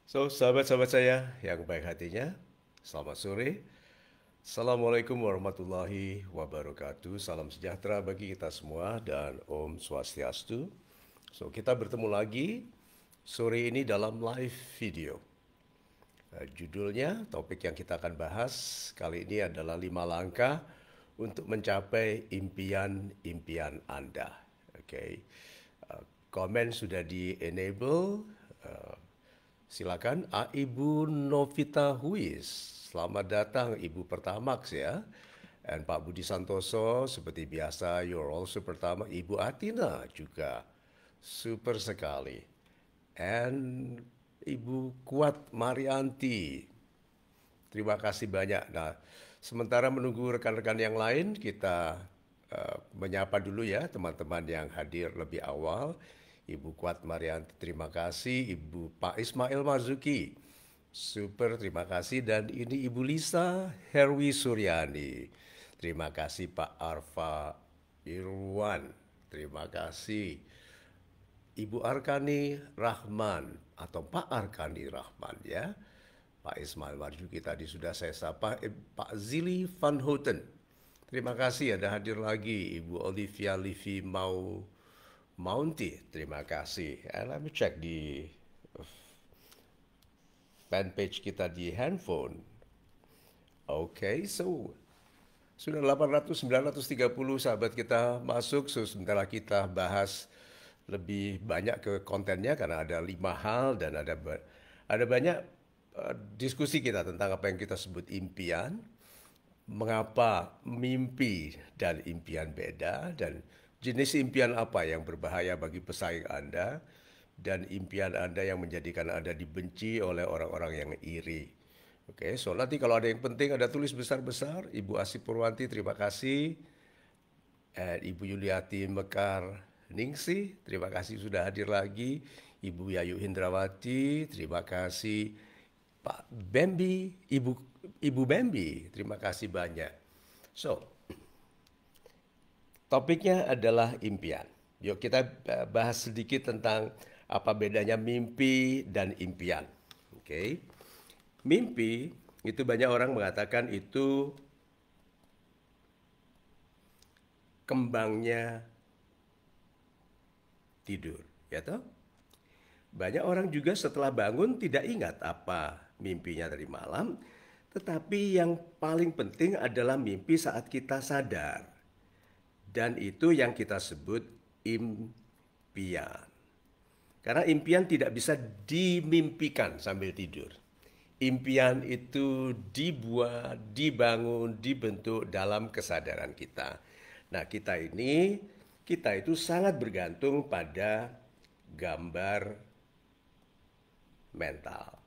Sahabat-sahabat saya yang baik hatinya, selamat sore. Assalamualaikum warahmatullahi wabarakatuh. Salam sejahtera bagi kita semua dan Om Swastiastu. Kita bertemu lagi sore ini dalam live video. Judulnya, topik yang kita akan bahas kali ini adalah 5 langkah untuk mencapai impian-impian Anda. Oke. Komen sudah di-enable. Silakan, Ibu Novita Huis. Selamat datang Ibu Pertamax ya. Dan Pak Budi Santoso seperti biasa, you're also Pertamax. Ibu Atina juga super sekali. And Ibu Kuat Marianti. Terima kasih banyak. Nah, sementara menunggu rekan-rekan yang lain, kita menyapa dulu ya teman-teman yang hadir lebih awal. Ibu Kuat Marianti, terima kasih. Ibu Pak Ismail Marzuki, super terima kasih. Dan ini Ibu Lisa Herwi Suryani. Terima kasih Pak Arfa Irwan, terima kasih. Ibu Arkani Rahman atau Pak Arkani Rahman ya. Pak Ismail Marzuki tadi sudah saya sapa. Pak Zili Van Houten, terima kasih ada hadir lagi. Ibu Olivia Livi Mounty, terima kasih. Let me cek di fanpage kita di handphone. Oke, sudah 930 sahabat kita masuk. Sebentar kita bahas lebih banyak ke kontennya karena ada 5 hal dan ada banyak diskusi kita tentang apa yang kita sebut impian, mengapa mimpi dan impian beda, dan jenis impian apa yang berbahaya bagi pesaing Anda, dan impian Anda yang menjadikan Anda dibenci oleh orang-orang yang iri. Oke, nanti kalau ada yang penting ada tulis besar-besar. Ibu Asih Purwanti, terima kasih. Ibu Yuliati Mekar Ningsih, terima kasih sudah hadir lagi. Ibu Yayu Hindrawati, terima kasih. Pak Bambi, Ibu Bambi, terima kasih banyak. Topiknya adalah impian. Yuk kita bahas sedikit tentang apa bedanya mimpi dan impian. Oke. Mimpi itu banyak orang mengatakan itu kembangnya tidur, ya toh? Banyak orang juga setelah bangun tidak ingat apa mimpinya tadi malam, tetapi yang paling penting adalah mimpi saat kita sadar. Dan itu yang kita sebut impian. Karena impian tidak bisa dimimpikan sambil tidur. Impian itu dibuat, dibangun, dibentuk dalam kesadaran kita. Nah, kita itu sangat bergantung pada gambar mental.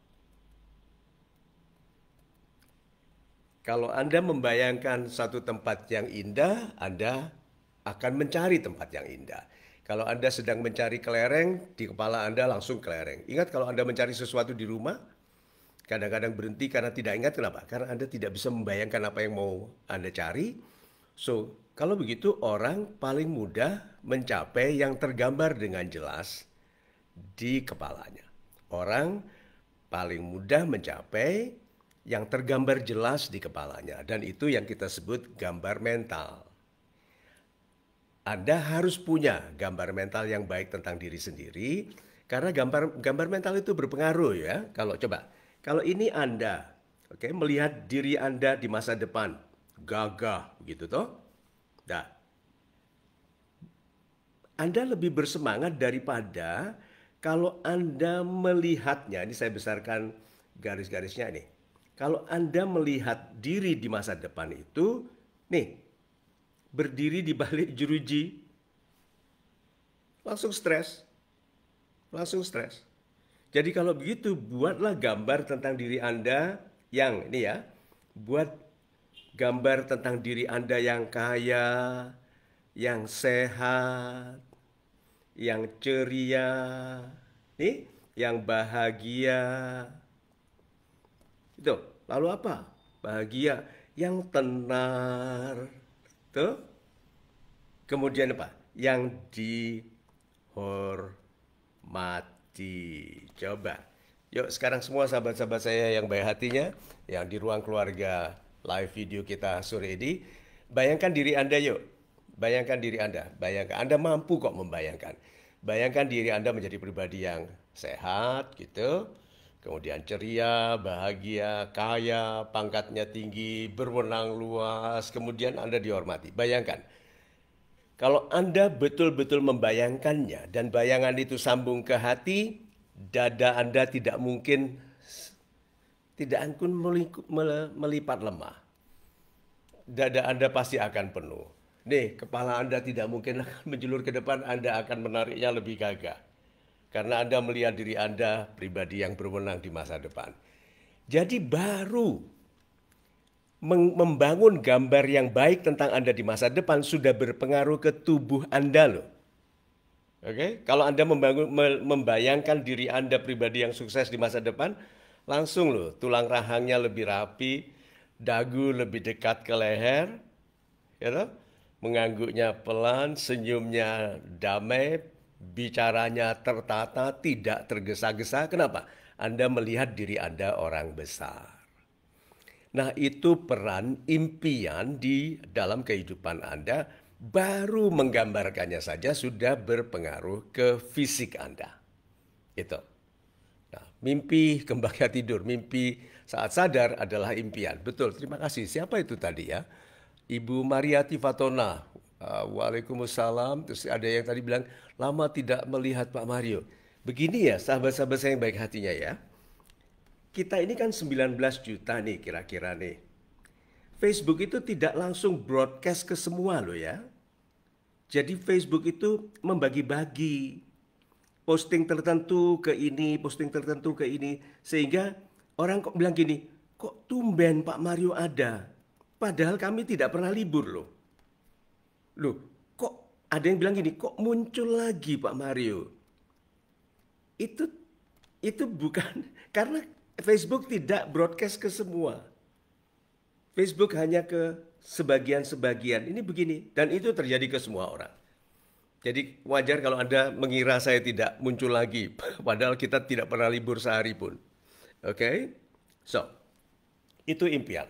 Kalau Anda membayangkan satu tempat yang indah, Anda akan mencari tempat yang indah. Kalau Anda sedang mencari kelereng, di kepala Anda langsung kelereng. Ingat kalau Anda mencari sesuatu di rumah, kadang-kadang berhenti karena tidak ingat. Kenapa? Karena Anda tidak bisa membayangkan apa yang mau Anda cari. Kalau begitu orang paling mudah mencapai yang tergambar dengan jelas di kepalanya. Orang paling mudah mencapai yang tergambar jelas di kepalanya. Dan itu yang kita sebut gambar mental. Anda harus punya gambar mental yang baik tentang diri sendiri, karena gambar mental itu berpengaruh ya. Kalau ini Anda, oke, melihat diri Anda di masa depan, gagah gitu toh. Nah, Anda lebih bersemangat daripada kalau Anda melihatnya, ini saya besarkan garis-garisnya nih. Kalau Anda melihat diri di masa depan itu, nih, berdiri di balik jeruji, langsung stres. Langsung stres. Jadi kalau begitu, buatlah gambar tentang diri Anda yang, ini ya, buat gambar tentang diri Anda yang kaya, yang sehat, yang ceria, nih, yang bahagia. Itu, lalu apa? Bahagia, yang tenar, tuh. Kemudian apa? Yang dihormati. Coba. Yuk sekarang semua sahabat-sahabat saya yang baik hatinya, yang di ruang keluarga live video kita sore ini, bayangkan diri Anda yuk. Bayangkan diri Anda. Bayangkan Anda mampu kok membayangkan. Bayangkan diri Anda menjadi pribadi yang sehat gitu. Kemudian ceria, bahagia, kaya, pangkatnya tinggi, berwenang luas, kemudian Anda dihormati. Bayangkan, kalau Anda betul-betul membayangkannya dan bayangan itu sambung ke hati, dada Anda tidak akan melipat lemah. Dada Anda pasti akan penuh. Nih, kepala Anda tidak mungkin akan menjulur ke depan, Anda akan menariknya lebih gagah. Karena Anda melihat diri Anda pribadi yang berwenang di masa depan. Jadi baru membangun gambar yang baik tentang Anda di masa depan sudah berpengaruh ke tubuh Anda loh. Oke, kalau Anda membayangkan diri Anda pribadi yang sukses di masa depan, langsung loh tulang rahangnya lebih rapi, dagu lebih dekat ke leher, ya toh? Mengangguknya pelan, senyumnya damai, bicaranya tertata, tidak tergesa-gesa. Kenapa? Anda melihat diri Anda orang besar. Nah, itu peran impian di dalam kehidupan Anda, baru menggambarkannya saja sudah berpengaruh ke fisik Anda. Itu. Nah, mimpi kembangnya tidur, mimpi saat sadar adalah impian. Betul, terima kasih. Siapa itu tadi ya? Ibu Mariati Fatona. Waalaikumsalam. Terus ada yang tadi bilang, lama tidak melihat Pak Mario. Begini ya, sahabat-sahabat saya yang baik hatinya ya. Kita ini kan 19 juta nih kira-kira nih. Facebook itu tidak langsung broadcast ke semua loh ya. Jadi Facebook itu membagi-bagi posting tertentu ke ini, posting tertentu ke ini. Sehingga orang kok bilang gini, kok tumben Pak Mario ada? Padahal kami tidak pernah libur loh. Loh, kok ada yang bilang gini, kok muncul lagi Pak Mario? Itu bukan karena Facebook tidak broadcast ke semua. Facebook hanya ke sebagian-sebagian. Ini begini, dan itu terjadi ke semua orang. Jadi wajar kalau Anda mengira saya tidak muncul lagi, padahal kita tidak pernah libur sehari pun. Oke? So, itu impian.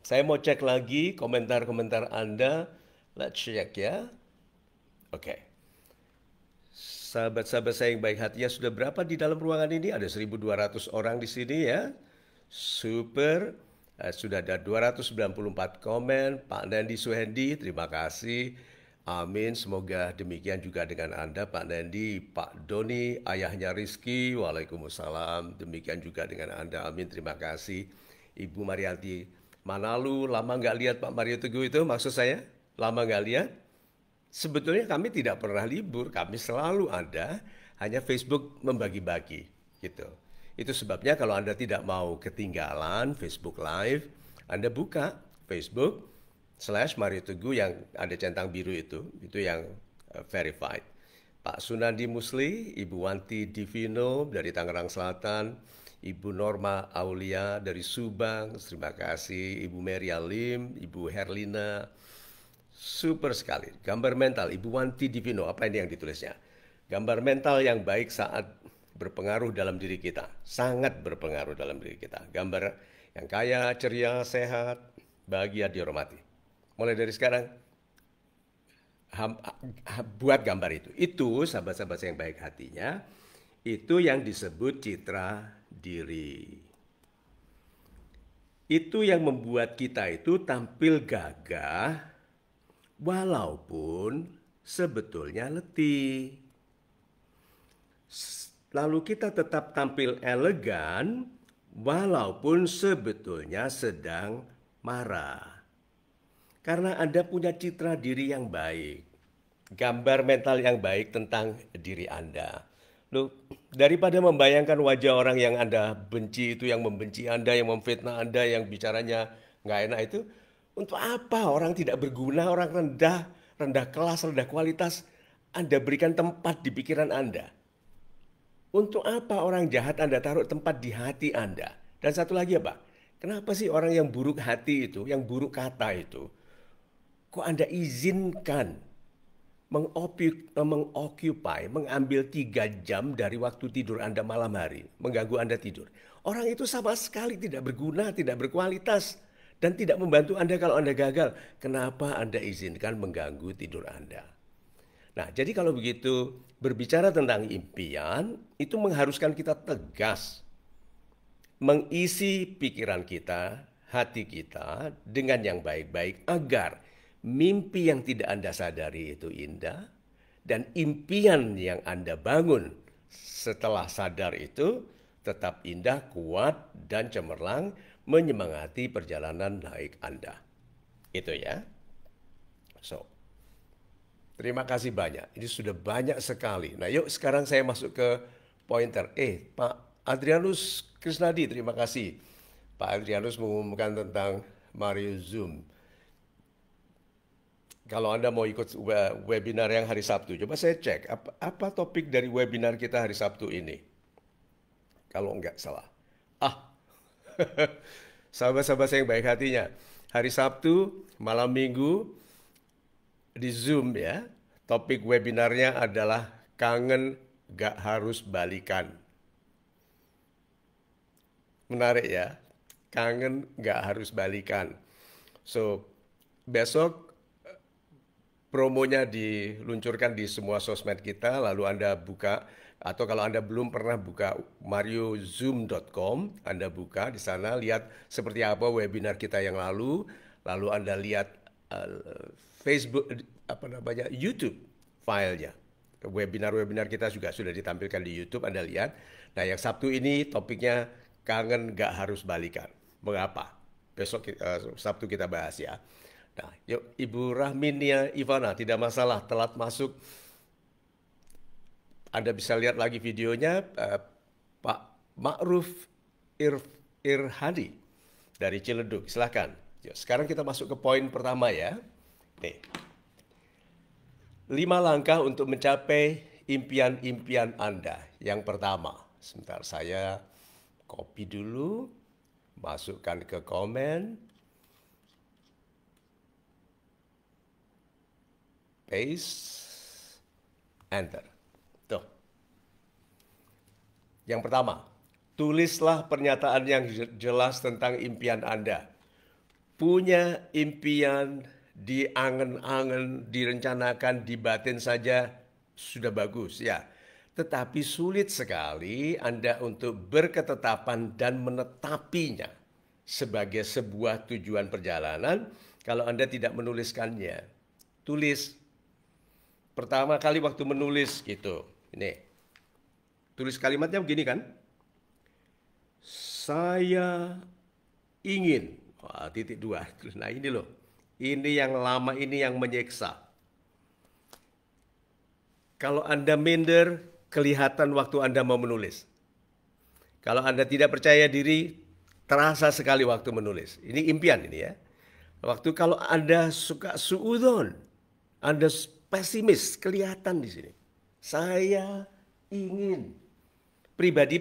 Saya mau cek lagi komentar-komentar Anda. Let's check ya. Oke. Sahabat-sahabat saya yang baik hatinya sudah berapa di dalam ruangan ini? Ada 1.200 orang di sini ya. Super. Sudah ada 294 komen. Pak Nandi Suhendi, terima kasih. Amin. Semoga demikian juga dengan Anda, Pak Nandi. Pak Doni, ayahnya Rizky. Waalaikumsalam. Demikian juga dengan Anda. Amin. Terima kasih. Ibu Marianti Manalu, lama nggak lihat Pak Mario Teguh itu maksud saya? Lama nggak lihat? Sebetulnya kami tidak pernah libur, kami selalu ada, hanya Facebook membagi-bagi gitu. Itu sebabnya kalau Anda tidak mau ketinggalan Facebook Live, Anda buka Facebook/Mario Teguh yang ada centang biru itu yang verified. Pak Sunandi Musli, Ibu Wanti Divino dari Tangerang Selatan, Ibu Norma Aulia dari Subang, terima kasih. Ibu Mary Alim, Ibu Herlina, super sekali. Gambar mental, Ibu Wanti Divino, apa ini yang ditulisnya? Gambar mental yang baik saat berpengaruh dalam diri kita, sangat berpengaruh dalam diri kita. Gambar yang kaya, ceria, sehat, bahagia, dihormati. Mulai dari sekarang, buat gambar itu. Itu sahabat-sahabat yang baik hatinya, itu yang disebut citra diri. Itu yang membuat kita itu tampil gagah walaupun sebetulnya letih. Lalu kita tetap tampil elegan walaupun sebetulnya sedang marah. Karena Anda punya citra diri yang baik. Gambar mental yang baik tentang diri Anda. Loh, daripada membayangkan wajah orang yang Anda benci itu, yang membenci Anda, yang memfitnah Anda, yang bicaranya nggak enak itu, untuk apa orang tidak berguna, orang rendah kelas, rendah kualitas, Anda berikan tempat di pikiran Anda? Untuk apa orang jahat Anda taruh tempat di hati Anda? Dan satu lagi apa? Kenapa sih orang yang buruk hati itu, yang buruk kata itu, kok Anda izinkan mengambil 3 jam dari waktu tidur Anda malam hari, mengganggu Anda tidur. Orang itu sama sekali tidak berguna, tidak berkualitas, dan tidak membantu Anda kalau Anda gagal. Kenapa Anda izinkan mengganggu tidur Anda? Nah, jadi kalau begitu, berbicara tentang impian, itu mengharuskan kita tegas, mengisi pikiran kita, hati kita dengan yang baik-baik agar mimpi yang tidak Anda sadari itu indah dan impian yang Anda bangun setelah sadar itu tetap indah, kuat, dan cemerlang menyemangati perjalanan naik Anda. Itu ya. So, terima kasih banyak. Ini sudah banyak sekali. Nah, yuk sekarang saya masuk ke pointer. Pak Adrianus Krisnadi, terima kasih. Pak Adrianus mengumumkan tentang Mario Zoom. Kalau Anda mau ikut webinar yang hari Sabtu, coba saya cek apa topik dari webinar kita hari Sabtu ini. Kalau enggak salah. Sahabat-sahabat saya yang baik hatinya. Hari Sabtu, malam Minggu, di Zoom ya, topik webinarnya adalah kangen gak harus balikan. Menarik ya, kangen gak harus balikan. So, besok promonya diluncurkan di semua sosmed kita, lalu Anda buka, atau kalau Anda belum pernah buka mariozoom.com, Anda buka di sana, lihat seperti apa webinar kita yang lalu Anda lihat Facebook, YouTube filenya. Webinar-webinar kita juga sudah ditampilkan di YouTube, Anda lihat. Nah, yang Sabtu ini topiknya kangen gak harus balikan. Mengapa? Besok Sabtu kita bahas ya. Nah, yuk Ibu Rahminia Ivana, tidak masalah telat masuk. Anda bisa lihat lagi videonya Pak Ma'ruf Irhadi dari Ciledug. Silahkan. Yuk, sekarang kita masuk ke poin pertama ya. Nih. 5 langkah untuk mencapai impian-impian Anda. Yang pertama, sebentar saya copy dulu, masukkan ke komen. Paste, enter. Tuh. Yang pertama, tulislah pernyataan yang jelas tentang impian Anda. Punya impian, diangen-angen, direncanakan, dibatin saja sudah bagus ya. Tetapi sulit sekali Anda untuk berketetapan dan menetapinya sebagai sebuah tujuan perjalanan kalau Anda tidak menuliskannya. Tulis. Pertama kali waktu menulis gitu. Ini. Tulis kalimatnya begini kan? Saya ingin. Wah, titik 2. Nah, ini loh. Ini yang lama, ini yang menyiksa. Kalau Anda minder, kelihatan waktu Anda mau menulis. Kalau Anda tidak percaya diri, terasa sekali waktu menulis. Ini impian ini ya. Waktu kalau Anda suka suudon, Anda pesimis, kelihatan di sini. Saya ingin. Pribadi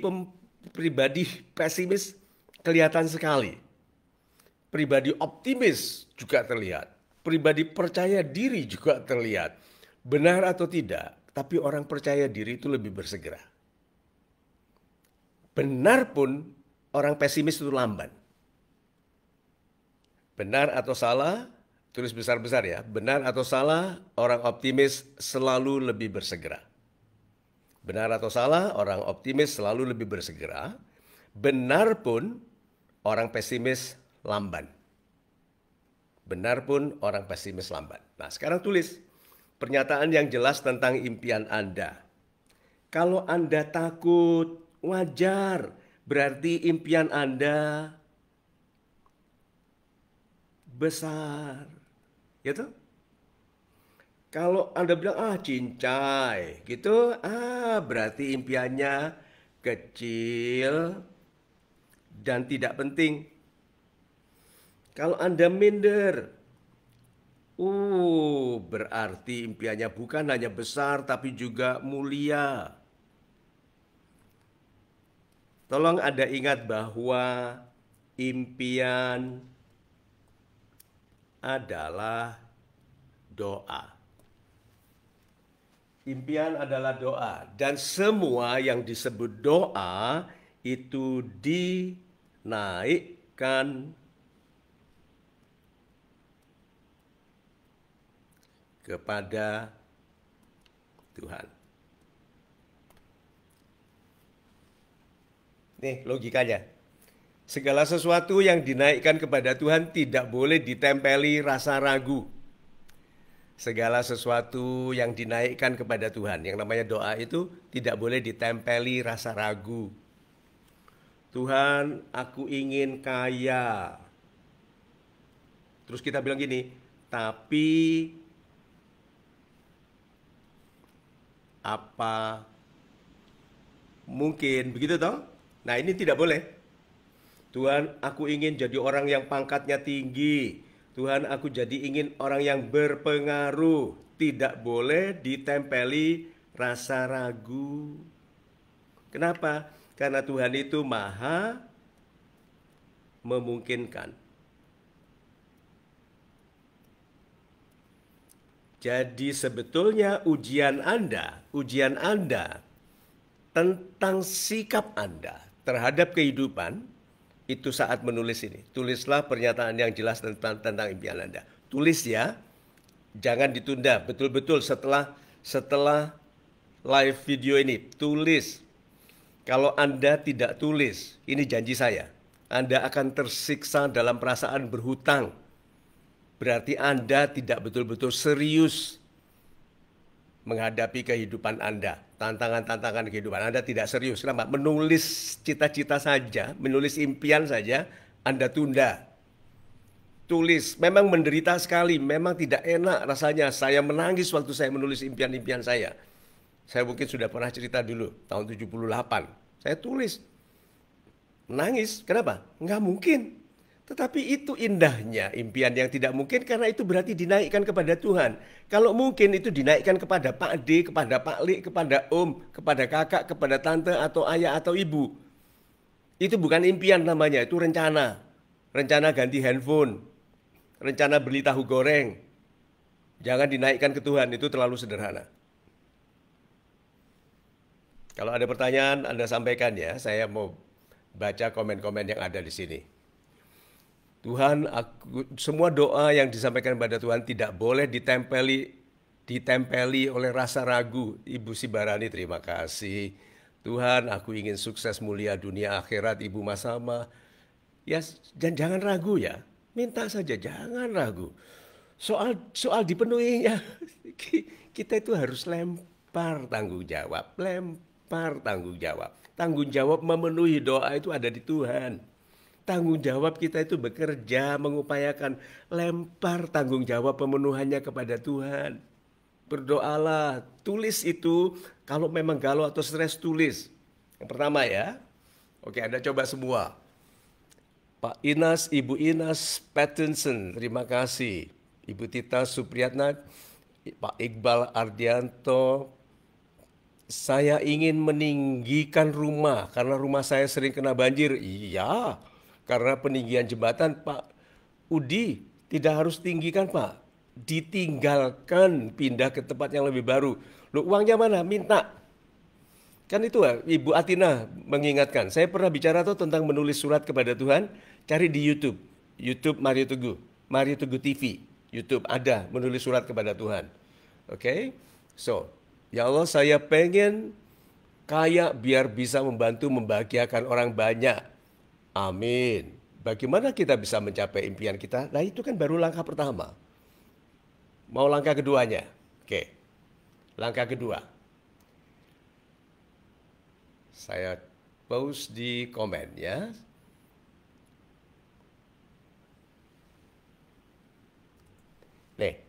pesimis kelihatan sekali. Pribadi optimis juga terlihat. Pribadi percaya diri juga terlihat. Benar atau tidak, tapi orang percaya diri itu lebih bersegera. Benar pun orang pesimis itu lamban. Benar atau salah, tulis besar-besar ya. Benar atau salah, orang optimis selalu lebih bersegera. Benar atau salah, orang optimis selalu lebih bersegera. Benar pun orang pesimis lamban. Benar pun orang pesimis lamban. Nah, sekarang tulis pernyataan yang jelas tentang impian Anda. Kalau Anda takut, wajar. Berarti impian Anda besar. Gitu? Kalau Anda bilang, cincai, gitu, berarti impiannya kecil dan tidak penting. Kalau Anda minder, berarti impiannya bukan hanya besar, tapi juga mulia. Tolong Anda ingat bahwa impian adalah doa. Impian adalah doa. Dan semua yang disebut doa itu dinaikkan kepada Tuhan. Nih logikanya. Segala sesuatu yang dinaikkan kepada Tuhan tidak boleh ditempeli rasa ragu. Segala sesuatu yang dinaikkan kepada Tuhan, yang namanya doa itu tidak boleh ditempeli rasa ragu. Tuhan, aku ingin kaya. Terus kita bilang gini, tapi apa mungkin, begitu toh? Nah, ini tidak boleh. Tuhan, aku ingin jadi orang yang pangkatnya tinggi. Tuhan, aku jadi ingin orang yang berpengaruh. Tidak boleh ditempeli rasa ragu. Kenapa? Karena Tuhan itu maha memungkinkan. Jadi sebetulnya ujian Anda tentang sikap Anda terhadap kehidupan itu saat menulis ini. Tulislah pernyataan yang jelas tentang impian Anda. Tulis ya, jangan ditunda. Betul-betul setelah live video ini, tulis. Kalau Anda tidak tulis, ini janji saya, Anda akan tersiksa dalam perasaan berhutang. Berarti Anda tidak betul-betul serius menghadapi kehidupan Anda, tantangan-tantangan kehidupan Anda tidak serius. Kenapa? Menulis cita-cita saja, menulis impian saja, Anda tunda. Tulis, memang menderita sekali, memang tidak enak rasanya. Saya menangis waktu saya menulis impian-impian saya. Saya mungkin sudah pernah cerita dulu, tahun 78. Saya tulis, menangis. Kenapa? Nggak mungkin. Tetapi itu indahnya impian yang tidak mungkin karena itu berarti dinaikkan kepada Tuhan. Kalau mungkin itu dinaikkan kepada Pak D, kepada Pak Li, kepada Om, kepada kakak, kepada tante atau ayah atau ibu. Itu bukan impian namanya, itu rencana. Rencana ganti handphone, rencana beli tahu goreng. Jangan dinaikkan ke Tuhan, itu terlalu sederhana. Kalau ada pertanyaan Anda sampaikan ya, saya mau baca komen-komen yang ada di sini. Tuhan, semua doa yang disampaikan kepada Tuhan tidak boleh ditempeli oleh rasa ragu. Ibu Sibarani, terima kasih. Tuhan, aku ingin sukses mulia dunia akhirat, Ibu Masama. Ya, jangan ragu ya. Minta saja, jangan ragu. Soal dipenuhinya, kita itu harus lempar tanggung jawab. Lempar tanggung jawab. Tanggung jawab memenuhi doa itu ada di Tuhan. Tanggung jawab kita itu bekerja, mengupayakan, lempar tanggung jawab pemenuhannya kepada Tuhan. Berdoalah, tulis itu, kalau memang galau atau stres tulis. Yang pertama ya, oke Anda coba semua. Pak Inas, Ibu Inas Pattinson, terima kasih. Ibu Tita Supriyatna, Pak Iqbal Ardianto, saya ingin meninggikan rumah karena rumah saya sering kena banjir. Iya. Karena peninggian jembatan, Pak Udi, tidak harus tinggikan Pak. Ditinggalkan, pindah ke tempat yang lebih baru. Loh, uangnya mana? Minta. Kan itu Ibu Atina mengingatkan. Saya pernah bicara tuh tentang menulis surat kepada Tuhan. Cari di YouTube. YouTube Mario Teguh. Mario Teguh TV. YouTube ada menulis surat kepada Tuhan. Oke? So, ya Allah saya pengen kaya biar bisa membantu membahagiakan orang banyak. Amin. Bagaimana kita bisa mencapai impian kita? Nah itu kan baru langkah pertama. Mau langkah keduanya? Oke. Langkah kedua. Saya post di komen ya. Nih,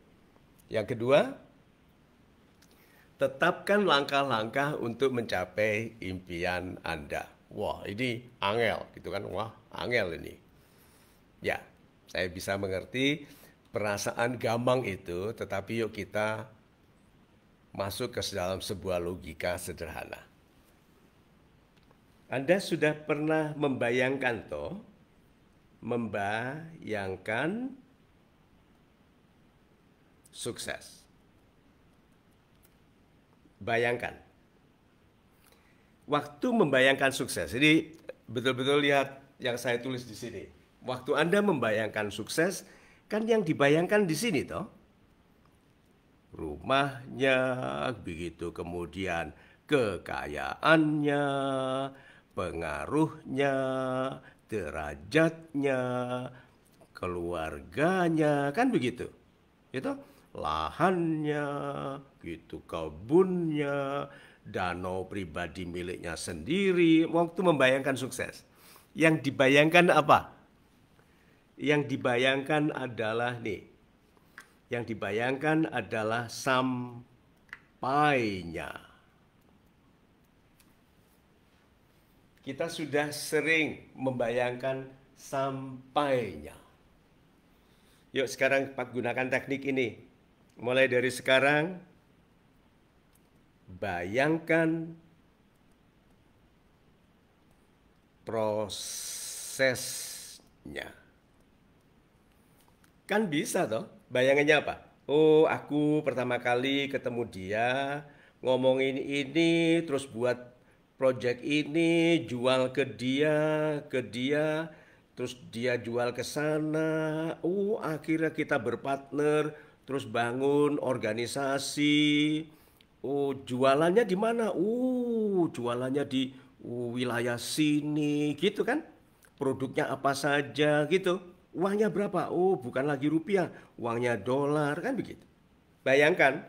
yang kedua, tetapkan langkah-langkah untuk mencapai impian Anda. Wah, ini angel gitu kan. Wah, angel ini. Ya, saya bisa mengerti perasaan gamang itu, tetapi yuk kita masuk ke dalam sebuah logika sederhana. Anda sudah pernah membayangkan toh? Membayangkan sukses. bayangkan. Waktu membayangkan sukses. Jadi betul-betul lihat yang saya tulis di sini. Waktu Anda membayangkan sukses, kan yang dibayangkan di sini toh. Rumahnya, begitu kemudian kekayaannya, pengaruhnya, derajatnya, keluarganya, kan begitu. Itu lahannya, gitu, kebunnya, danau pribadi miliknya sendiri. Waktu membayangkan sukses, yang dibayangkan apa? Yang dibayangkan adalah nih, yang dibayangkan adalah sampainya. Kita sudah sering membayangkan sampainya. Yuk sekarang gunakan teknik ini. Mulai dari sekarang, bayangkan prosesnya. Kan bisa toh, bayangannya apa? Oh, aku pertama kali ketemu dia, ngomongin ini, terus buat project ini, jual ke dia, terus dia jual ke sana. Oh, akhirnya kita berpartner, terus bangun organisasi. Oh, jualannya di mana? Jualannya di wilayah sini, gitu kan? Produknya apa saja, gitu. Uangnya berapa? Oh, bukan lagi rupiah, uangnya dolar, kan begitu. Bayangkan.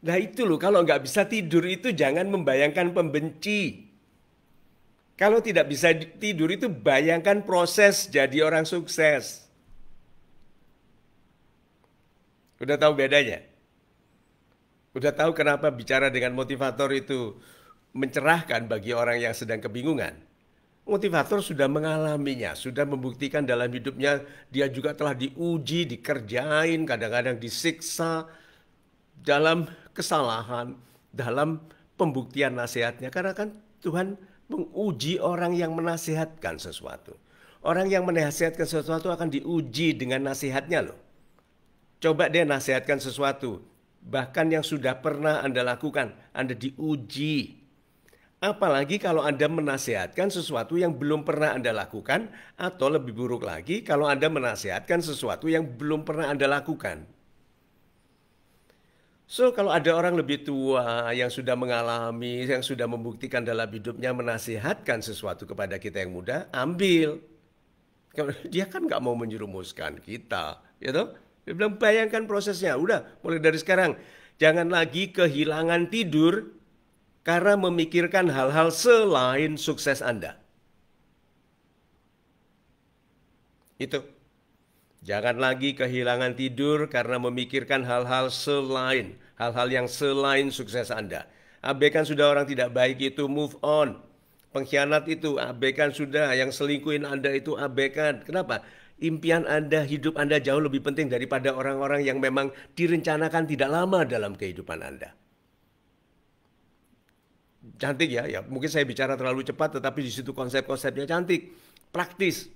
Nah itu loh, kalau nggak bisa tidur itu jangan membayangkan pembenci. Kalau tidak bisa tidur itu bayangkan proses jadi orang sukses. Udah tahu bedanya? Udah tahu kenapa bicara dengan motivator itu mencerahkan bagi orang yang sedang kebingungan? Motivator sudah mengalaminya, sudah membuktikan dalam hidupnya, dia juga telah diuji, dikerjain, kadang-kadang disiksa dalam kesalahan, dalam pembuktian nasihatnya. Karena kan Tuhan menguji orang yang menasihatkan sesuatu. Orang yang menasihatkan sesuatu akan diuji dengan nasihatnya loh. Coba dia nasihatkan sesuatu, bahkan yang sudah pernah Anda lakukan, Anda diuji. Apalagi kalau Anda menasihatkan sesuatu yang belum pernah Anda lakukan, atau lebih buruk lagi kalau Anda menasihatkan sesuatu yang belum pernah Anda lakukan. So, kalau ada orang lebih tua yang sudah mengalami, yang sudah membuktikan dalam hidupnya menasihatkan sesuatu kepada kita yang muda, ambil. Dia kan nggak mau menjerumuskan kita, gitu. Dia bilang bayangkan prosesnya, udah mulai dari sekarang. Jangan lagi kehilangan tidur karena memikirkan hal-hal selain sukses Anda. Itu. Jangan lagi kehilangan tidur karena memikirkan hal-hal yang selain sukses Anda. Abaikan sudah orang tidak baik itu, move on. Pengkhianat itu, abaikan sudah. Yang selingkuhin Anda itu, abaikan. Kenapa? Impian Anda, hidup Anda jauh lebih penting daripada orang-orang yang memang direncanakan tidak lama dalam kehidupan Anda. Cantik ya, mungkin saya bicara terlalu cepat tetapi di situ konsep-konsepnya cantik, praktis.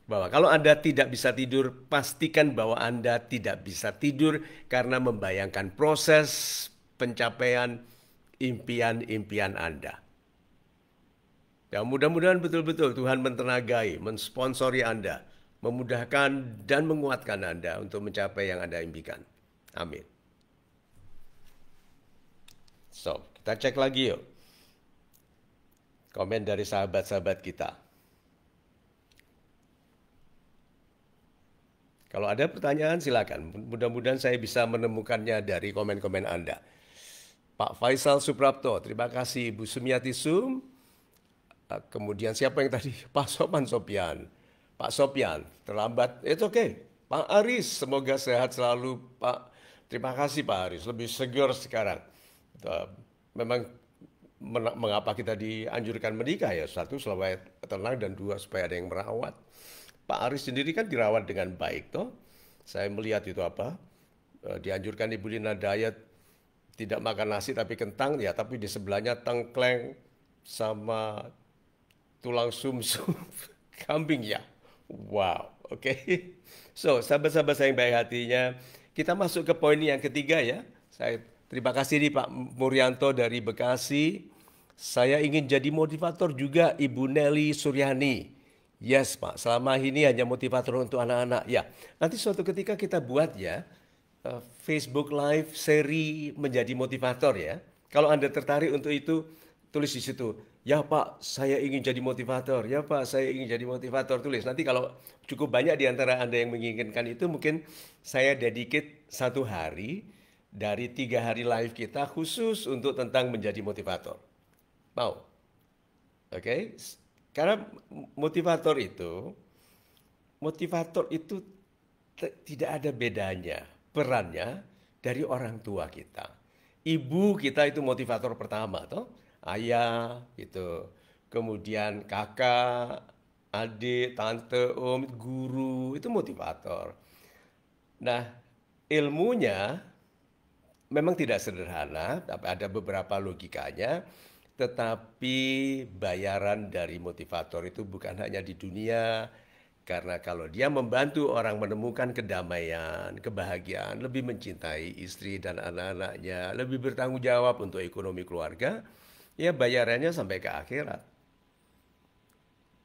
Bahwa kalau Anda tidak bisa tidur, pastikan bahwa Anda tidak bisa tidur karena membayangkan proses pencapaian impian-impian Anda. Ya, mudah-mudahan betul-betul Tuhan mentenagai, mensponsori Anda, memudahkan dan menguatkan Anda untuk mencapai yang Anda impikan. Amin. So, kita cek lagi yuk. Komen dari sahabat-sahabat kita. Kalau ada pertanyaan silakan. Mudah-mudahan saya bisa menemukannya dari komen-komen Anda. Pak Faisal Suprapto, terima kasih. Bu Sumiati Sum. Kemudian siapa yang tadi? Pak Sopan Sopian. Pak Sopian, terlambat. It's okay. Pak Aris, semoga sehat selalu Pak. Terima kasih Pak Aris, lebih segar sekarang. Memang mengapa kita dianjurkan menikah ya? Satu, supaya tenang, dan dua, supaya ada yang merawat. Pak Aris sendiri kan dirawat dengan baik toh. Saya melihat itu apa? Dianjurkan Ibu Lina diet, tidak makan nasi tapi kentang ya, tapi di sebelahnya tengkleng sama tulang sumsum kambing ya. Wow, oke. So, sahabat-sahabat saya yang baik hatinya, kita masuk ke poin yang ketiga ya. Saya Terima kasih nih Pak Muryanto dari Bekasi. Saya ingin jadi motivator juga, Ibu Nelly Suryani. Yes Pak, selama ini hanya motivator untuk anak-anak. Ya, nanti suatu ketika kita buat ya, Facebook Live seri menjadi motivator ya. Kalau Anda tertarik untuk itu, tulis di situ. Ya Pak, saya ingin jadi motivator. Ya Pak, saya ingin jadi motivator. Tulis. Nanti kalau cukup banyak di antara Anda yang menginginkan itu, mungkin saya dedicate 1 hari dari 3 hari live kita khusus untuk tentang menjadi motivator. Mau? Oke? Karena motivator itu tidak ada bedanya perannya dari orang tua kita. Ibu kita itu motivator pertama, toh. Ayah gitu. Kemudian kakak, adik, tante, om, guru itu motivator. Nah, ilmunya memang tidak sederhana, tapi ada beberapa logikanya. Tetapi bayaran dari motivator itu bukan hanya di dunia, karena kalau dia membantu orang menemukan kedamaian, kebahagiaan, lebih mencintai istri dan anak-anaknya, lebih bertanggung jawab untuk ekonomi keluarga, ya bayarannya sampai ke akhirat.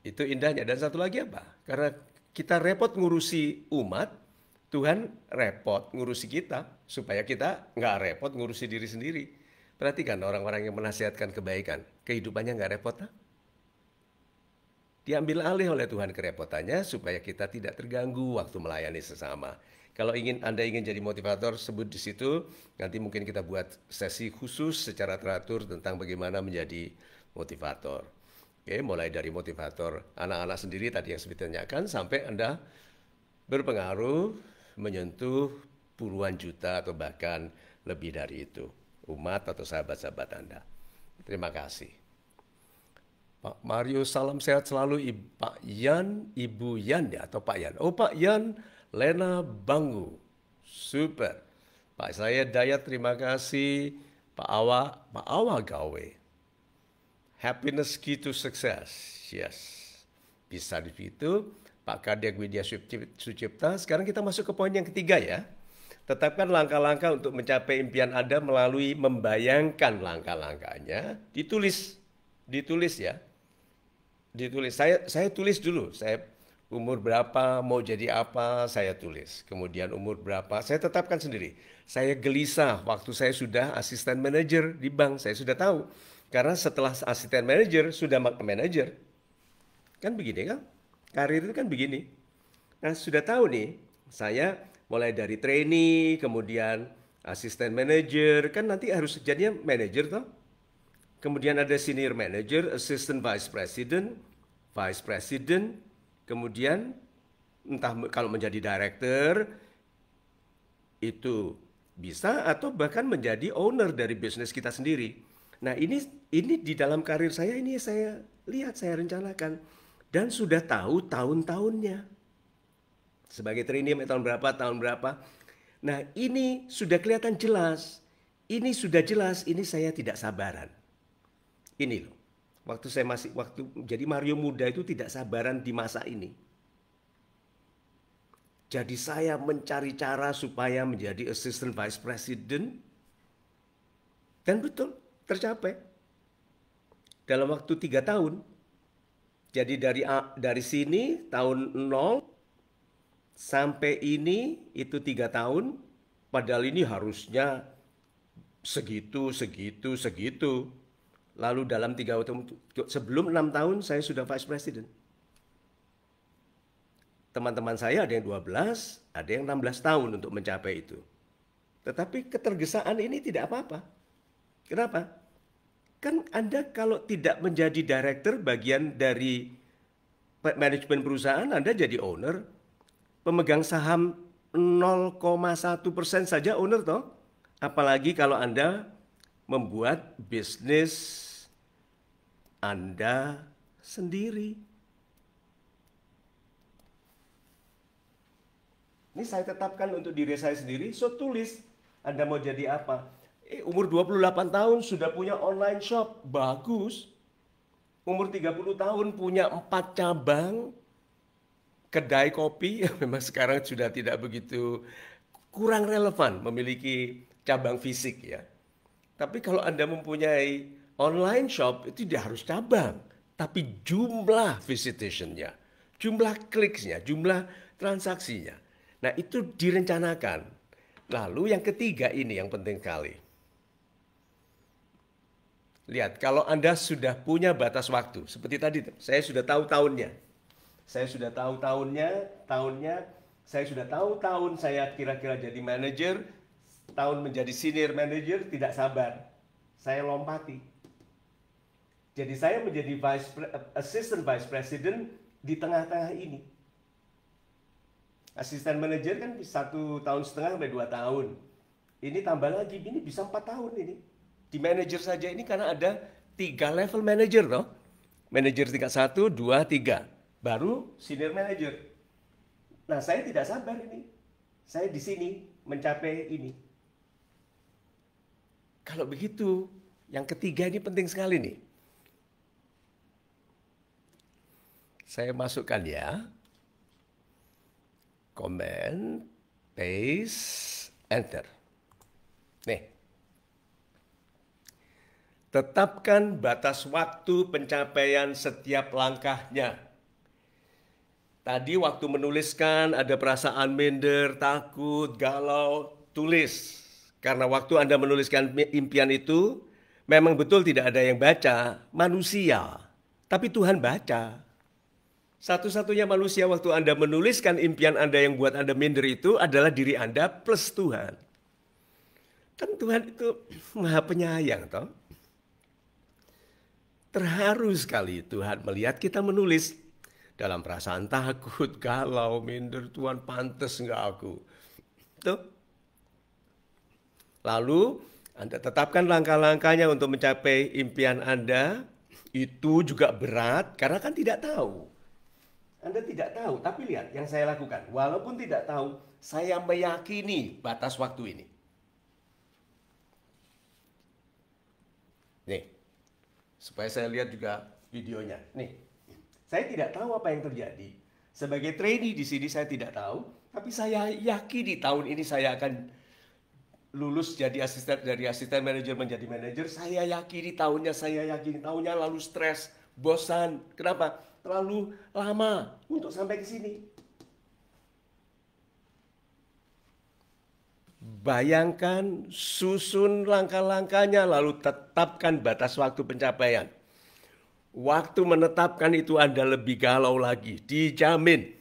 Itu indahnya. Dan satu lagi apa? Karena kita repot ngurusi umat, Tuhan repot ngurusi kita, supaya kita nggak repot ngurusi diri sendiri. Perhatikan orang-orang yang menasihatkan kebaikan, kehidupannya nggak repot, nah? Diambil alih oleh Tuhan kerepotannya supaya kita tidak terganggu waktu melayani sesama. Kalau Anda ingin jadi motivator, sebut di situ. Nanti mungkin kita buat sesi khusus secara teratur tentang bagaimana menjadi motivator. Oke, mulai dari motivator anak-anak sendiri tadi yang saya tanyakan, sampai Anda berpengaruh menyentuh puluhan juta atau bahkan lebih dari itu, umat atau sahabat-sahabat Anda. Terima kasih. Pak Mario, salam sehat selalu. Pak Yan, Ibu Yan ya, atau Pak Yan. Oh Pak Yan, Lena Bangu. Super. Pak saya Dayat, terima kasih. Pak Awa Gawe. Happiness key to success. Yes. Bisa di situ. Pak Kadek Widya Sucipta. Sekarang kita masuk ke poin yang ketiga ya. Tetapkan langkah-langkah untuk mencapai impian Anda melalui membayangkan langkah-langkahnya. Ditulis ya. Ditulis. Saya tulis dulu. Saya umur berapa, mau jadi apa, saya tulis. Kemudian umur berapa, saya tetapkan sendiri. Saya gelisah waktu saya sudah asisten manajer di bank, saya sudah tahu. Karena setelah asisten manajer, sudah manajer. Kan begini kan? Karir itu kan begini. Nah, sudah tahu nih, saya mulai dari trainee, kemudian asisten manager, kan nanti harus jadinya manager toh. Kemudian ada senior manager, assistant vice president, kemudian entah kalau menjadi director itu bisa, atau bahkan menjadi owner dari bisnis kita sendiri. Nah, ini di dalam karir saya ini saya lihat, saya rencanakan dan sudah tahu tahun-tahunnya. Sebagai trainee tahun berapa. Nah, ini sudah kelihatan jelas. Ini sudah jelas, ini saya tidak sabaran. Ini loh. Waktu jadi Mario muda itu tidak sabaran di masa ini. Jadi saya mencari cara supaya menjadi assistant vice president. Dan betul, tercapai. Dalam waktu 3 tahun. Jadi dari sini tahun 0 sampai ini itu 3 tahun, padahal ini harusnya segitu. Lalu dalam 3 tahun, sebelum 6 tahun saya sudah vice president. Teman-teman saya ada yang 12, ada yang 16 tahun untuk mencapai itu. Tetapi ketergesaan ini tidak apa-apa. Kenapa? Kan Anda kalau tidak menjadi director bagian dari manajemen perusahaan, Anda jadi owner. Pemegang saham 0,1% saja owner toh. Apalagi kalau Anda membuat bisnis Anda sendiri. Ini saya tetapkan untuk diri saya sendiri, so tulis Anda mau jadi apa. Umur 28 tahun sudah punya online shop, bagus. Umur 30 tahun punya 4 cabang. Kedai kopi, memang sekarang sudah tidak begitu, kurang relevan memiliki cabang fisik ya. Tapi kalau Anda mempunyai online shop itu tidak harus cabang, tapi jumlah visitation-nya, jumlah kliksnya, jumlah transaksinya. Nah, itu direncanakan. Lalu yang ketiga ini yang penting sekali. Lihat, kalau Anda sudah punya batas waktu, seperti tadi, saya sudah tahu tahunnya. Saya sudah tahu tahunnya, saya sudah tahu tahun saya kira-kira jadi manajer, tahun menjadi senior manager, tidak sabar. Saya lompati. Jadi saya menjadi assistant vice president di tengah-tengah ini. Asisten manajer kan 1,5 tahun sampai 2 tahun. Ini tambah lagi, ini bisa 4 tahun ini. Di manajer saja ini karena ada 3 level manajer toh. Manajer tingkat 1, 2, 3. Baru senior manager. Nah, saya tidak sabar ini. Saya di sini mencapai ini. Kalau begitu, yang ketiga ini penting sekali nih. Saya masukkan ya. Comment, paste, enter. Nih. Tetapkan batas waktu pencapaian setiap langkahnya. Tadi waktu menuliskan ada perasaan minder, takut, galau, tulis. Karena waktu Anda menuliskan impian itu, memang betul tidak ada yang baca, manusia. Tapi Tuhan baca. Satu-satunya manusia waktu Anda menuliskan impian Anda yang buat Anda minder itu adalah diri Anda plus Tuhan. Kan Tuhan itu maha penyayang toh. Terharu sekali Tuhan melihat kita menulis dalam perasaan takut, galau, minder, Tuhan pantas enggak aku. Tuh. Lalu Anda tetapkan langkah-langkahnya untuk mencapai impian Anda. Itu juga berat karena kan tidak tahu. Anda tidak tahu, tapi lihat yang saya lakukan. Walaupun tidak tahu, saya meyakini batas waktu ini. Nih, supaya saya lihat juga videonya. Nih, saya tidak tahu apa yang terjadi. Sebagai trainee di sini saya tidak tahu, tapi saya yakini tahun ini saya akan lulus jadi dari asisten manajer menjadi manajer. Saya yakini tahunnya, lalu stres, bosan. Kenapa? Terlalu lama untuk sampai ke sini. Bayangkan, susun langkah-langkahnya, lalu tetapkan batas waktu pencapaian. Waktu menetapkan itu Anda lebih galau lagi, dijamin.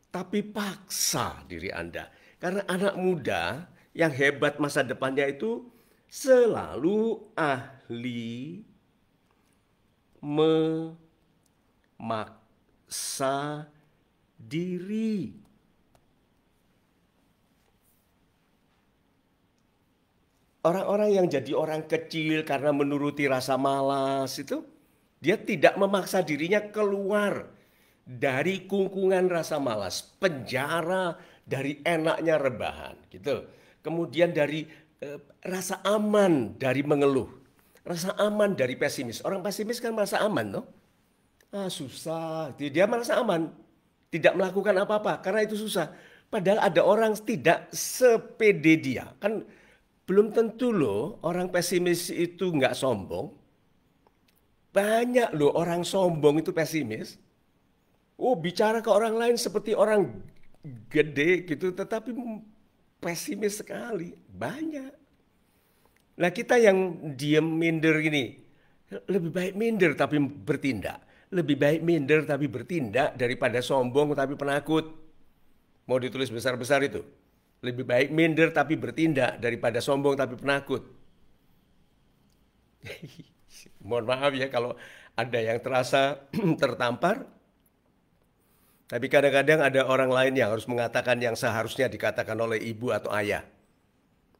Tapi paksa diri Anda. Karena anak muda yang hebat masa depannya itu selalu ahli memaksa diri. Orang-orang yang jadi orang kecil karena menuruti rasa malas itu, dia tidak memaksa dirinya keluar dari kungkungan rasa malas, penjara dari enaknya rebahan, gitu. Kemudian dari rasa aman dari mengeluh, rasa aman dari pesimis. Orang pesimis kan merasa aman, toh? Susah, dia merasa aman, tidak melakukan apa-apa karena itu susah. Padahal ada orang tidak sepede dia, kan belum tentu loh orang pesimis itu nggak sombong. Banyak loh orang sombong itu pesimis. Bicara ke orang lain seperti orang gede gitu, tetapi pesimis sekali. Banyak. Nah, kita yang diam minder ini, lebih baik minder tapi bertindak. Lebih baik minder tapi bertindak daripada sombong tapi penakut. Mau ditulis besar-besar itu. Lebih baik minder tapi bertindak daripada sombong tapi penakut. Mohon maaf ya kalau ada yang terasa tertampar. Tapi kadang-kadang ada orang lain yang harus mengatakan yang seharusnya dikatakan oleh ibu atau ayah.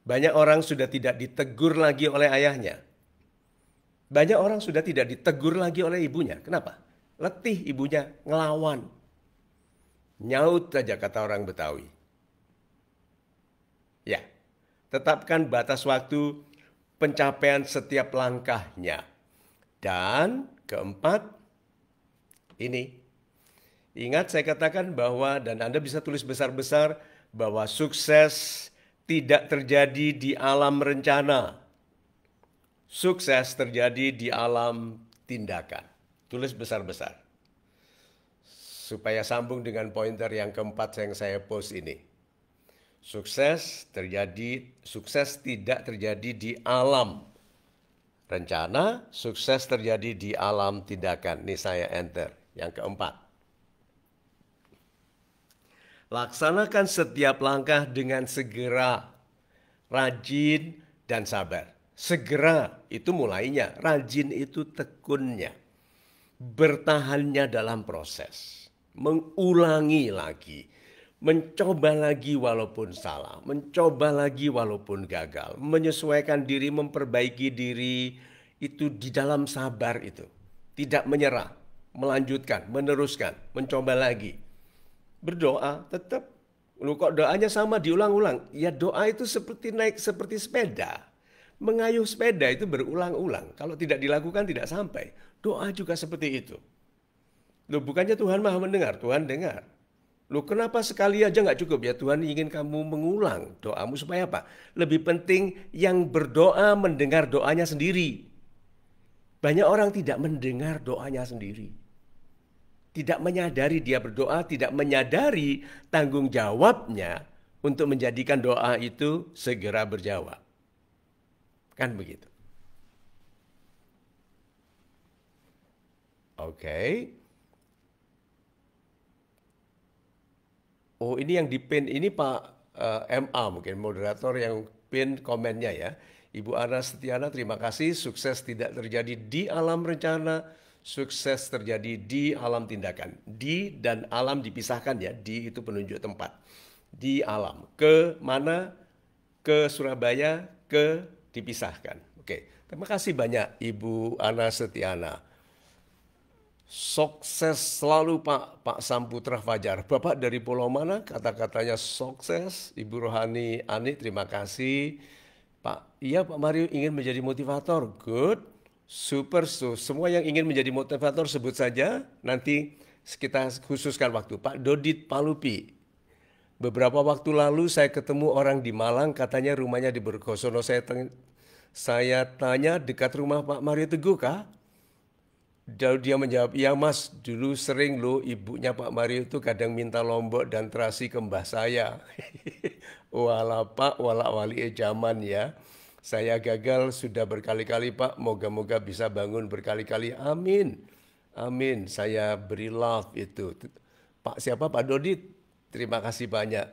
Banyak orang sudah tidak ditegur lagi oleh ayahnya. Banyak orang sudah tidak ditegur lagi oleh ibunya. Kenapa? Letih ibunya ngelawan. Nyaut saja kata orang Betawi. Ya, tetapkan batas waktu pencapaian setiap langkahnya. Dan keempat, ini. Ingat saya katakan bahwa, dan Anda bisa tulis besar-besar, bahwa sukses tidak terjadi di alam rencana. Sukses terjadi di alam tindakan. Tulis besar-besar. Supaya sambung dengan pointer yang keempat yang saya post ini. Sukses tidak terjadi di alam rencana, sukses terjadi di alam tindakan. Ini saya enter. Yang keempat. Laksanakan setiap langkah dengan segera, rajin, dan sabar. Segera itu mulainya, rajin itu tekunnya. Bertahannya dalam proses. Mengulangi lagi. Mencoba lagi walaupun salah. Mencoba lagi walaupun gagal. Menyesuaikan diri, memperbaiki diri. Itu di dalam sabar itu. Tidak menyerah. Melanjutkan, meneruskan, mencoba lagi. Berdoa tetap. Lu kok doanya sama diulang-ulang? Ya doa itu seperti naik seperti sepeda. Mengayuh sepeda itu berulang-ulang. Kalau tidak dilakukan tidak sampai. Doa juga seperti itu. Loh bukannya Tuhan maha mendengar, Tuhan dengar. Loh kenapa sekali aja nggak cukup ya? Tuhan ingin kamu mengulang doamu supaya apa? Lebih penting yang berdoa mendengar doanya sendiri. Banyak orang tidak mendengar doanya sendiri. Tidak menyadari dia berdoa, tidak menyadari tanggung jawabnya untuk menjadikan doa itu segera berjawab. Kan begitu. Oke. Oh ini yang di pin ini Pak MA mungkin moderator yang pin komennya ya. Ibu Ana Setiana terima kasih. Sukses tidak terjadi di alam rencana. Sukses terjadi di alam tindakan. Di dan alam dipisahkan ya. Di itu penunjuk tempat. Di alam. Ke mana? Ke Surabaya. Ke dipisahkan. Oke. Terima kasih banyak Ibu Ana Setiana. Sukses selalu Pak Samputra Fajar. Bapak dari pulau mana? Kata-katanya sukses. Ibu Rohani Ani terima kasih. Iya Pak Mario ingin menjadi motivator. Good. Super. Semua yang ingin menjadi motivator sebut saja. Nanti kita khususkan waktu. Pak Dodit Palupi. Beberapa waktu lalu saya ketemu orang di Malang. Katanya rumahnya di Bergosono. Saya tanya dekat rumah Pak Mario Teguh kah? Dia menjawab, iya mas, dulu sering loh ibunya Pak Mario itu kadang minta lombok dan terasi ke mbah saya. Walah Pak, walah wali zaman ya. Saya gagal sudah berkali-kali Pak, moga-moga bisa bangun berkali-kali, amin. Amin, saya beri love itu. Pak siapa? Pak Dodit, terima kasih banyak.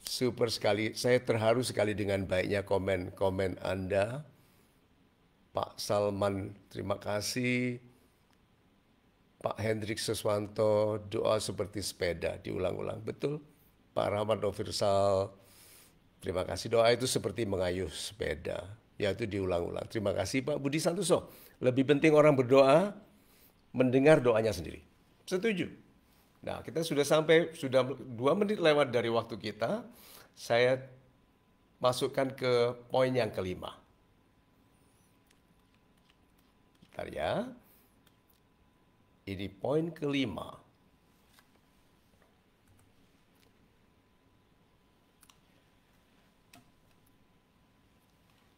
Super sekali, saya terharu sekali dengan baiknya komen-komen Anda. Pak Salman, terima kasih. Pak Hendrik Seswanto, doa seperti sepeda, diulang-ulang. Betul. Pak Rahmat Novirsal, terima kasih. Doa itu seperti mengayuh sepeda, yaitu diulang-ulang. Terima kasih Pak Budi Santoso. Lebih penting orang berdoa, mendengar doanya sendiri. Setuju. Nah, kita sudah 2 menit lewat dari waktu kita. Saya masukkan ke poin yang kelima. Bentar ya. Ini poin kelima.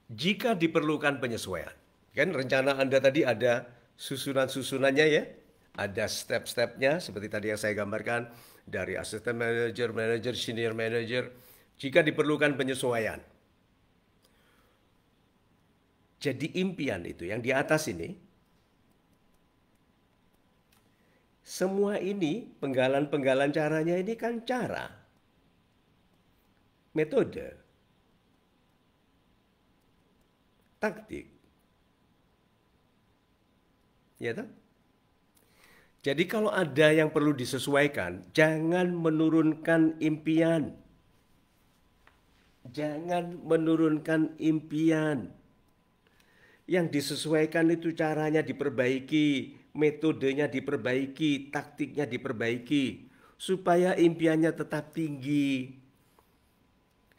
Jika diperlukan penyesuaian. Kan rencana Anda tadi ada susunan-susunannya ya. Ada step-stepnya seperti tadi yang saya gambarkan. Dari assistant manager, senior manager. Jika diperlukan penyesuaian. Jadi impian itu yang di atas ini. Semua ini penggalan-penggalan caranya ini kan cara. Metode. Taktik. Ya toh? Jadi kalau ada yang perlu disesuaikan, jangan menurunkan impian. Jangan menurunkan impian. Yang disesuaikan itu caranya diperbaiki, metodenya diperbaiki, taktiknya diperbaiki, supaya impiannya tetap tinggi.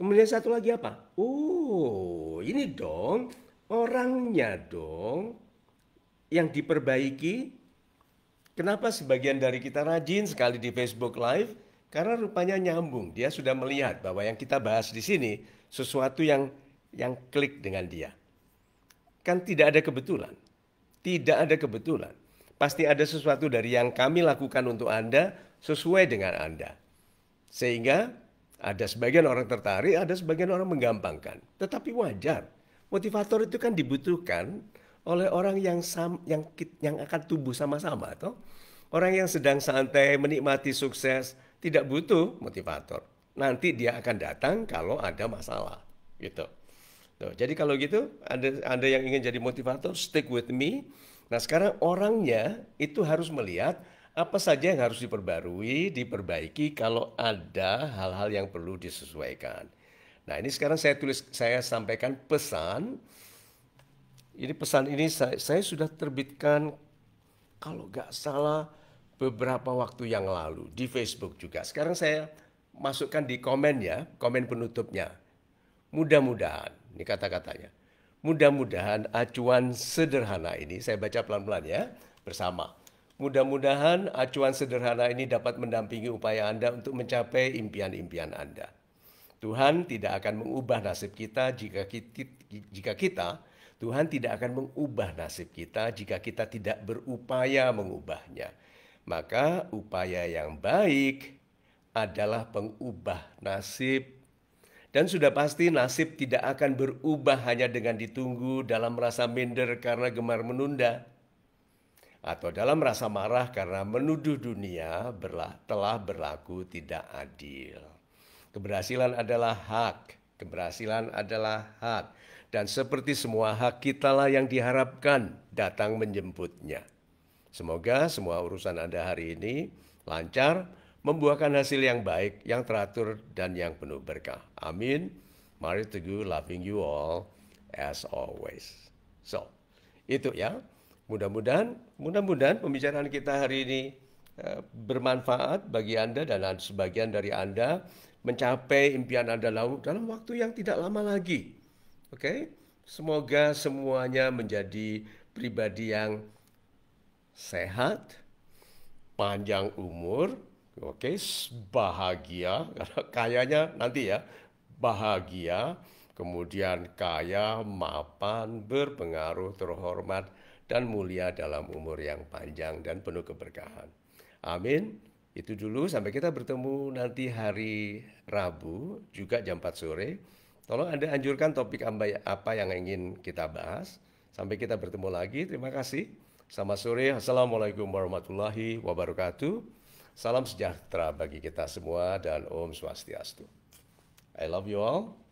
Kemudian satu lagi apa? Oh, ini dong, orangnya dong yang diperbaiki. Kenapa sebagian dari kita rajin sekali di Facebook Live? Karena rupanya nyambung. Dia sudah melihat bahwa yang kita bahas di sini sesuatu yang klik dengan dia. Kan tidak ada kebetulan. Tidak ada kebetulan. Pasti ada sesuatu dari yang kami lakukan untuk Anda sesuai dengan Anda. Sehingga ada sebagian orang tertarik, ada sebagian orang menggampangkan. Tetapi wajar. Motivator itu kan dibutuhkan oleh orang yang akan tumbuh sama-sama, toh. Orang yang sedang santai, menikmati sukses, tidak butuh motivator. Nanti dia akan datang kalau ada masalah, gitu. Tuh, jadi kalau gitu, Anda yang ingin jadi motivator, stick with me. Nah, sekarang orangnya itu harus melihat apa saja yang harus diperbarui, diperbaiki kalau ada hal-hal yang perlu disesuaikan. Nah, ini sekarang saya sampaikan pesan. Ini pesan ini saya sudah terbitkan kalau nggak salah beberapa waktu yang lalu di Facebook juga. Sekarang saya masukkan di komen ya, komen penutupnya. Mudah-mudahan, ini kata-katanya. Mudah-mudahan acuan sederhana ini, saya baca pelan-pelan ya, bersama. Mudah-mudahan acuan sederhana ini dapat mendampingi upaya Anda untuk mencapai impian-impian Anda. Tuhan tidak akan mengubah nasib kita Tuhan tidak akan mengubah nasib kita jika kita tidak berupaya mengubahnya. Maka upaya yang baik adalah pengubah nasib. Dan sudah pasti nasib tidak akan berubah hanya dengan ditunggu dalam rasa minder karena gemar menunda. Atau dalam rasa marah karena menuduh dunia telah berlaku tidak adil. Keberhasilan adalah hak. Keberhasilan adalah hak. Dan seperti semua hak, kitalah yang diharapkan datang menjemputnya. Semoga semua urusan Anda hari ini lancar, membuahkan hasil yang baik, yang teratur, dan yang penuh berkah. Amin. Mari Teguh, loving you all as always. So, itu ya. Mudah-mudahan pembicaraan kita hari ini bermanfaat bagi Anda dan sebagian dari Anda mencapai impian Anda dalam waktu yang tidak lama lagi. Oke, semoga semuanya menjadi pribadi yang sehat, panjang umur, oke, bahagia, kayanya nanti ya, bahagia, kemudian kaya, mapan, berpengaruh, terhormat, dan mulia dalam umur yang panjang dan penuh keberkahan. Amin. Itu dulu, sampai kita bertemu nanti hari Rabu, juga jam 4 sore. Tolong Anda anjurkan topik apa yang ingin kita bahas. Sampai kita bertemu lagi. Terima kasih. Selamat sore. Assalamualaikum warahmatullahi wabarakatuh. Salam sejahtera bagi kita semua dan Om Swastiastu. I love you all.